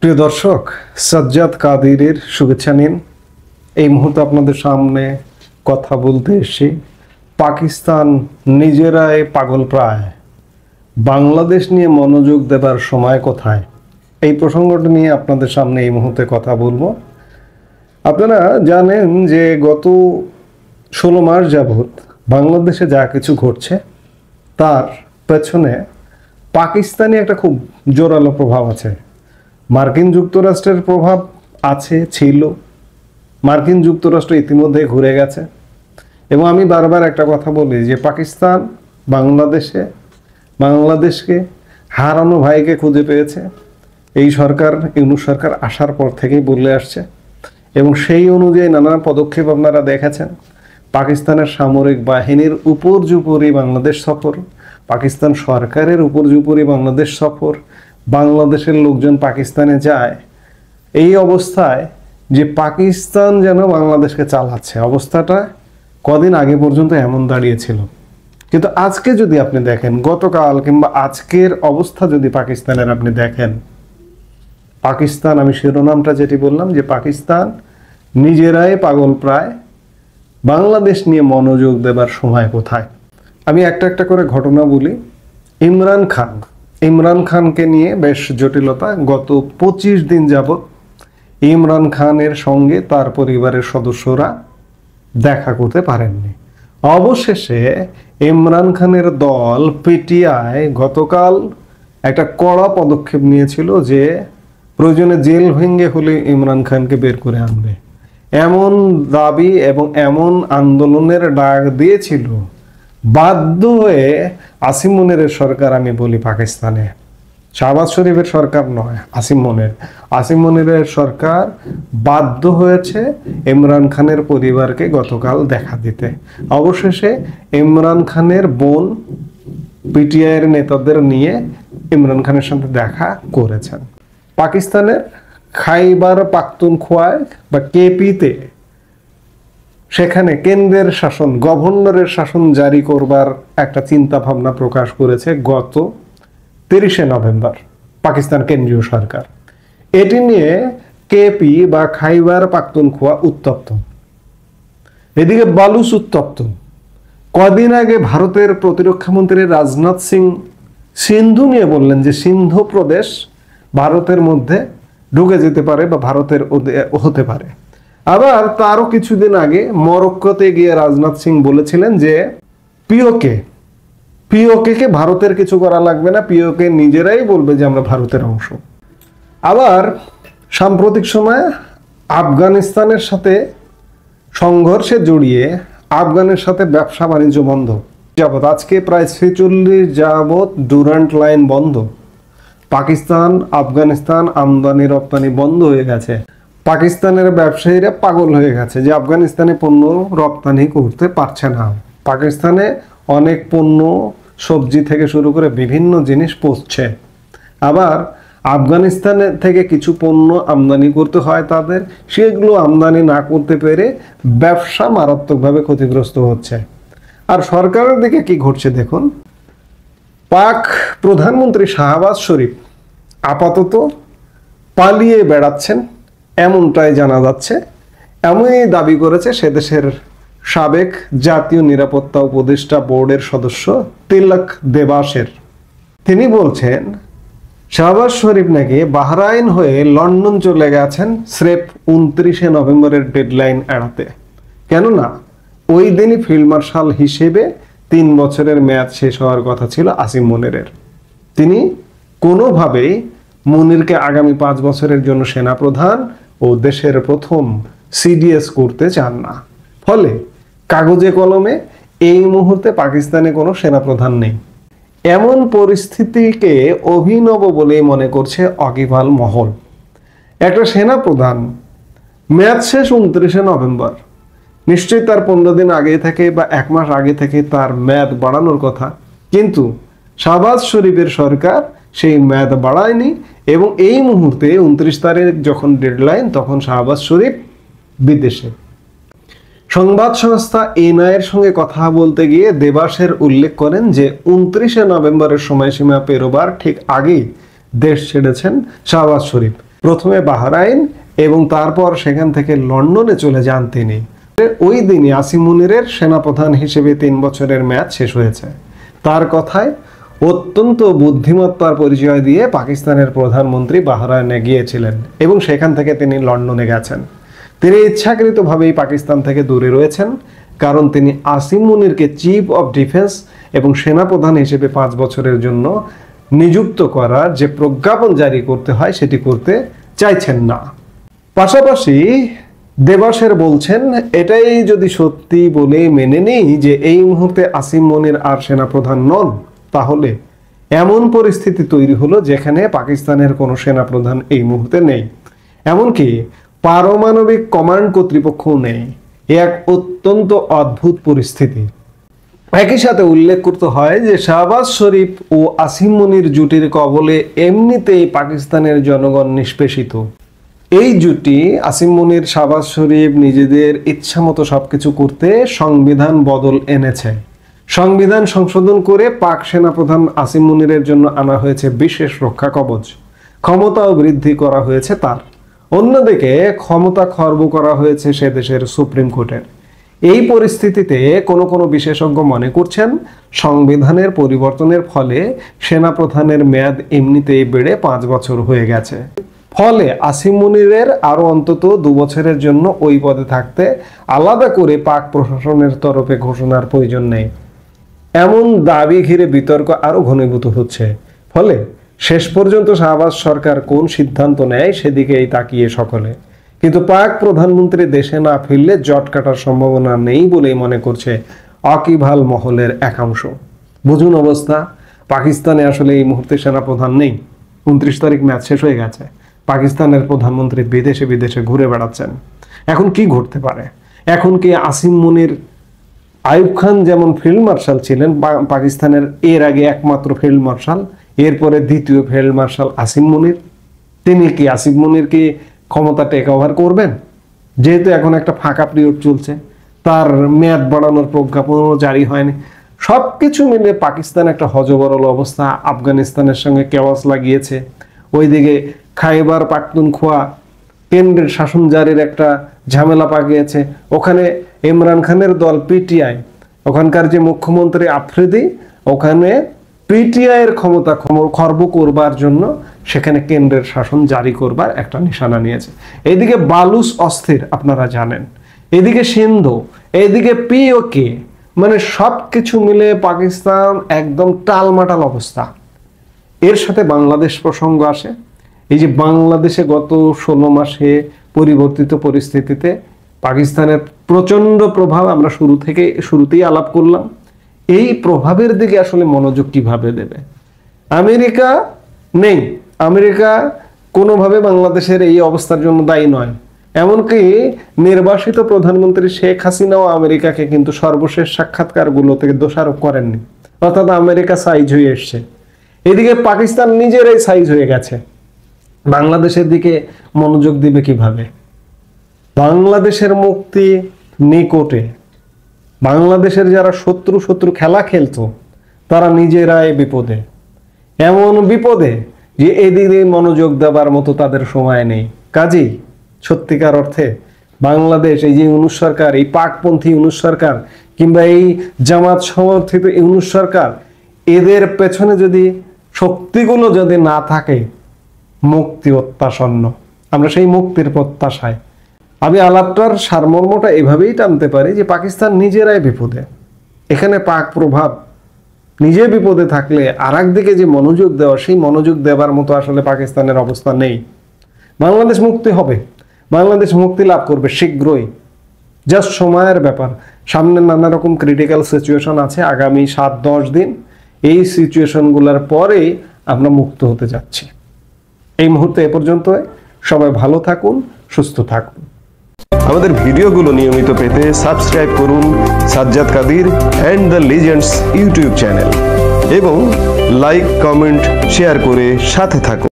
প্রিয় দর্শক, সাজ্জাদ কাদিরের শুভেচ্ছা নিন। এই মুহূর্তে আপনাদের সামনে কথা বলতে এসেছি। পাকিস্তান নিজেরাই পাগল প্রায়, বাংলাদেশ নিয়ে মনোযোগ দেবার সময় কোথায়? এই প্রসঙ্গটি নিয়ে আপনাদের সামনে এই মুহূর্তে কথা বলবো। আপনারা জানেন যে গত 16 মাস যাবৎ বাংলাদেশে যা কিছু ঘটছে তার পেছনে পাকিস্তানি একটা খুব জোরালো প্রভাব আছে। মার্কিন যুক্তরাষ্ট্রের প্রভাব আছে, ছিল। মার্কিন যুক্তরাষ্ট্র ইতিমধ্যে ঘুরে গেছে এবং আমি বারবার একটা কথা বলি যে পাকিস্তান বাংলাদেশকে হারানো ভাইকে খুঁজে পেয়েছে। এই সরকার, ইউনূস সরকার আসার পর থেকেই বলে আসছে এবং সেই অনুযায়ী নানা পদক্ষেপ আপনারা দেখেছেন। পাকিস্তানের সামরিক বাহিনীর উপর্যুপরি বাংলাদেশ সফর, পাকিস্তান সরকারের উপর্যুপরি বাংলাদেশ সফর, বাংলাদেশের লোকজন পাকিস্তানে যায়। এই অবস্থায় যে পাকিস্তান যেন বাংলাদেশকে চালাচ্ছে, অবস্থাটা কদিন আগে পর্যন্ত এমন দাঁড়িয়েছিল। কিন্তু আজকে যদি আপনি দেখেন, গতকাল কিংবা আজকের অবস্থা যদি পাকিস্তানের আপনি দেখেন, পাকিস্তান, আমি শিরোনামটা যেটি বললাম যে পাকিস্তান নিজেরাই পাগল প্রায়, বাংলাদেশ নিয়ে মনোযোগ দেবার সময় কোথায়? আমি একটা একটা করে ঘটনা বলি। ইমরান খানকে নিয়ে বেশ জটিলতা। গত 25 দিন যাবৎ ইমরান খানের সঙ্গে তার পরিবারের সদস্যরা দেখা করতে পারেননি। অবশেষে ইমরান খানের দল পিটিআই গতকাল একটা কড়া পদক্ষেপ নিয়েছিল যে প্রয়োজনে জেল ভেঙে হলে ইমরান খানকে বের করে আনবে, এমন দাবি এবং এমন আন্দোলনের ডাক দিয়েছিল। বাধ্য হয়ে আসিম মনিরের সরকার, আমি বলি পাকিস্তানে, শাহবাজ শরীফের সরকার নয়, আসিম মনিরের সরকার বাধ্য হয়েছে ইমরান খানের পরিবারকে গতকাল দেখা দিতে। অবশেষে ইমরান খানের বোন পিটিআইয়ের নেতাদের নিয়ে ইমরান খানের সাথে দেখা করেছেন। পাকিস্তানের খাইবার পাখতুনখোয়ায় বা কেপিতে, সেখানে কেন্দ্রের শাসন, গভর্নরের শাসন জারি করবার একটা চিন্তা ভাবনা প্রকাশ করেছে গত 30শে নভেম্বর পাকিস্তান কেন্দ্রীয় সরকার। এটি নিয়ে কেপি বা খাইবার পাখতুনখোয়া উত্তপ্ত, এদিকে বালুচ উত্তপ্ত। কদিন আগে ভারতের প্রতিরক্ষা মন্ত্রী রাজনাথ সিং সিন্ধু নিয়ে বললেন যে সিন্ধু প্রদেশ ভারতের মধ্যে ঢুকে যেতে পারে বা ভারতের হতে পারে। আবার তারও কিছুদিন আগে মরক্কোতে গিয়ে রাজনাথ সিং বলেছিলেন যে পিওকে ভারতের কিছু করা লাগবে না, পিওকে নিজেরাই বলবে যে আমরা ভারতের অংশ। আবার সাম্প্রতিক সময়ে আফগানিস্তানের সাথে সংঘর্ষে জড়িয়ে আফগানের সাথে ব্যবসা বাণিজ্য বন্ধ যাবৎ, আজকে প্রায় 46 যাবৎ ডুরান্ট লাইন বন্ধ। পাকিস্তান আফগানিস্তান আমদানি রপ্তানি বন্ধ হয়ে গেছে। পাকিস্তানের ব্যবসায়ীরা পাগল হয়ে গেছে যে আফগানিস্তানে পণ্য রপ্তানি করতে পারছে না। পাকিস্তানে অনেক পণ্য, সবজি থেকে শুরু করে বিভিন্ন জিনিস পৌঁছছে। আবার আফগানিস্তানে থেকে কিছু পণ্য আমদানি করতে হয় তাদের, সেগুলো আমদানি না করতে পেরে ব্যবসা মারাত্মকভাবে ক্ষতিগ্রস্ত হচ্ছে। আর সরকারের দিকে কি ঘটছে দেখুন। পাক প্রধানমন্ত্রী শাহবাজ শরীফ আপাতত পালিয়ে বেড়াচ্ছেন এমনটাই জানা যাচ্ছে। এমনই দাবি করেছে সে দেশের সাবেক জাতীয় নিরাপত্তা উপদেষ্টা বোর্ডের সদস্য তিলক দেবাসের। তিনি বলছেন শাহবাজ শরীফ নাকি বাহরাইন হয়ে লন্ডন চলে গেছেন স্রেফ 29শে নভেম্বরের ডেডলাইন এড়াতে। কেননা ওই দিনই ফিল্ড মার্শাল হিসেবে 3 বছরের মেয়াদ শেষ হওয়ার কথা ছিল আসিম মনিরের। তিনি কোনোভাবেই মনিরকে আগামী 5 বছরের জন্য সেনাপ্রধান ও দেশের প্রথম সিডিএস করতে চান না। ফলে কাগজে কলমে এই মুহূর্তে পাকিস্তানে কোনো সেনাপ্রধান নেই। এমন পরিস্থিতিকে অভিনব বলেই মনে করছে অকিভাল মহল। একটা সেনাপ্রধান, মেয়াদ শেষ 29শে নভেম্বর, নিশ্চয়ই তার 15 দিন আগে থেকে বা 1 মাস আগে থেকে তার মেয়াদ বাড়ানোর কথা, কিন্তু শাহবাজ শরীফের সরকার সেই মেয়াদ বাড়ায়নি এবং এই মুহূর্তে 29 তারিখ যখন ডেডলাইন, তখন শাহবাজ শরীফ বিদেশে। সংবাদ সংস্থা এনআইয়ের সঙ্গে কথা বলতে গিয়ে দেবাসের উল্লেখ করেন যে 29শে নভেম্বরের সময়সীমা পেরোবার ঠিক আগেই দেশ ছেড়েছেন শাহবাজ শরীফ। প্রথমে বাহরাইন এবং তারপর সেখান থেকে লন্ডনে চলে যান তিনি। ওই দিনই আসিম মুনিরের সেনাপ্রধান হিসেবে 3 বছরের মেয়াদ শেষ হয়েছে। তার কথায় অত্যন্ত বুদ্ধিমত্তার পরিচয় দিয়ে পাকিস্তানের প্রধানমন্ত্রী বাহরাইনে গিয়েছিলেন এবং সেখান থেকে তিনি লন্ডনে গেছেন। তিনি ইচ্ছাকৃতভাবেই পাকিস্তান থেকে দূরে রয়েছেন, কারণ তিনি আসিম মুনিরকে চিফ অফ ডিফেন্স এবং সেনাপ্রধান হিসেবে 5 বছরের জন্য নিযুক্ত করার যে প্রজ্ঞাপন জারি করতে হয় সেটি করতে চাইছেন না। পাশাপাশি দেবাশের বলছেন, এটাই যদি সত্যি বলে মেনে নেই যে এই মুহূর্তে আসিম মুনির আর সেনাপ্রধান নন, তাহলে এমন পরিস্থিতি তৈরি হলো যেখানে পাকিস্তানের কোনো সেনাপ্রধান এই মুহূর্তে নেই, এমনকি পারমাণবিক কমান্ড কর্তৃপক্ষও নেই। এক অত্যন্ত অদ্ভুত পরিস্থিতি। একই সাথে উল্লেখ করতে হয় যে শাহবাজ শরীফ ও আসিম মুনির জুটির কবলে এমনিতেই পাকিস্তানের জনগণ নিষ্পেষিত। এই জুটি আসিম মুনির, শাহবাজ শরীফ নিজেদের ইচ্ছামতো সবকিছু করতে সংবিধান বদল এনেছে। সংবিধান সংশোধন করে পাক সেনাপ্রধান আসিম মুনিরের জন্য আনা হয়েছে বিশেষ রক্ষা কবচ। ক্ষমতাও বৃদ্ধি করা হয়েছে তার। অন্যদিকে ক্ষমতা খর্ব করা হয়েছে সে দেশের সুপ্রিম কোর্টের। এই পরিস্থিতিতে কোনো বিশেষজ্ঞ মনে করছেন সংবিধানের পরিবর্তনের ফলে সেনাপ্রধানের মেয়াদ এমনিতেই বেড়ে 5 বছর হয়ে গেছে। ফলে আসিম মুনিরের আরো অন্তত 2 বছরের জন্য ওই পদে থাকতে আলাদা করে পাক প্রশাসনের তরফে ঘোষণার প্রয়োজন নেই, এমন দাবি ঘিরে বিতর্ক আরো ঘনীভূত হচ্ছে। ফলে শেষ পর্যন্ত শাহবাজ সরকার কোন সিদ্ধান্ত নেয় সেদিকেই তাকিয়ে সকলে। কিন্তু পাক প্রধানমন্ত্রী দেশে না ফিরলে জট কাটার সম্ভাবনা নেই বলেই মনে করছে ওয়াকিবহাল মহলের একাংশ। বুঝুন অবস্থা, পাকিস্তানে আসলে এই মুহূর্তে সেনাপ্রধান নেই। 29 তারিখ ম্যাচ শেষ হয়ে গেছে, পাকিস্তানের প্রধানমন্ত্রী বিদেশে ঘুরে বেড়াচ্ছেন। এখন কি ঘটতে পারে? এখন কি আসিম মুনির, আইয়ুব খান যেমন ফিল্ড মার্শাল ছিলেন পাকিস্তানের এর আগে একমাত্র ফিল্ড মার্শাল, এরপরে দ্বিতীয় ফিল্ড মার্শাল আসিম মুনির, তিনি কি আসিম মুনির কি ক্ষমতা টেক ওভার করবেন? যেহেতু এখন একটা ফাঁকা পিরিয়ড চলছে, তার মেয়াদ বাড়ানোর প্রজ্ঞাপনও জারি হয়নি। সবকিছু মিলে পাকিস্তান একটা হযবরল অবস্থা। আফগানিস্তানের সঙ্গে কেওয়াস লাগিয়েছে, ওইদিকে খাইবার পাখতুনখোয়া কেন্দ্রের শাসন জারির একটা ঝামেলা পাকিয়েছে। ওখানে ইমরান খানের দল পিটিআই, ওখানকার যে মুখ্যমন্ত্রী আফ্রিদি, ওখানে পিটিআই এর ক্ষমতা খর্ব করবার জন্য সেখানে কেন্দ্রের শাসন জারি করবার একটা নিশানা নিয়েছে। এদিকে বালুচ অস্থির, আপনারা জানেন, এদিকে সিন্ধু, এদিকে পিওকে, মানে সবকিছু মিলে পাকিস্তান একদম টালমাটাল অবস্থা। এর সাথে বাংলাদেশ প্রসঙ্গ আসে। এই যে বাংলাদেশে গত 16 মাসে পরিবর্তিত পরিস্থিতিতে পাকিস্তানের প্রচন্ড প্রভাব আমরা শুরুতেই আলাপ করলাম। এই প্রভাবের দিকে আসলে মনোযোগ কিভাবে দেবে? আমেরিকা নেই, আমেরিকা কোনোভাবে বাংলাদেশের এই অবস্থার জন্য দায়ী নয়। এমনকি নির্বাসিত প্রধানমন্ত্রী শেখ হাসিনাও আমেরিকাকে কিন্তু সর্বশেষ সাক্ষাৎকারগুলো থেকে দোষারোপ করেননি, অর্থাৎ আমেরিকা সাইজ হয়ে এসছে। এদিকে পাকিস্তান নিজেরাই সাইজ হয়ে গেছে। বাংলাদেশের দিকে মনোযোগ দিবে কিভাবে? বাংলাদেশের মুক্তি নিকটে। বাংলাদেশের যারা শত্রু খেলা খেলতো তারা নিজেরাই বিপদে, এমন বিপদে যে এদিকে মনোযোগ দেবার মতো তাদের সময় নেই। কাজেই সত্যিকার অর্থে বাংলাদেশ, এই যে ইউনূস সরকার, এই পাকপন্থী ইউনূস সরকার কিংবা এই জামাত সমর্থিত ইউনূস সরকার, এদের পেছনে যদি শক্তিগুলো যদি না থাকে, মুক্তি অত্যাসন্ন। আমরা সেই মুক্তির প্রত্যাশায়। আমি আলাপটার সারমর্মটা এভাবেই টানতে পারি যে পাকিস্তান নিজেরাই বিপদে। এখানে পাক প্রভাব নিজে বিপদে থাকলে আর একদিকে যে মনোযোগ দেওয়া, সেই মনোযোগ দেওয়ার মতো আসলে পাকিস্তানের অবস্থা নেই। বাংলাদেশ মুক্তি হবে, বাংলাদেশ মুক্তি লাভ করবে শীঘ্রই, জাস্ট সময়ের ব্যাপার। সামনে নানা রকম ক্রিটিক্যাল সিচুয়েশন আছে আগামী 7-10 দিন। এই সিচুয়েশনগুলোর পরে আমরা মুক্ত হতে যাচ্ছি। এই মুহূর্তে এ পর্যন্ত। সবাই ভালো থাকুন, সুস্থ থাকুন। আমাদের ভিডিওগুলো নিয়মিত পেতে সাবস্ক্রাইব করুন Sajjad Kadir and the legends YouTube channel এবং লাইক, কমেন্ট, শেয়ার করে সাথে থাকুন।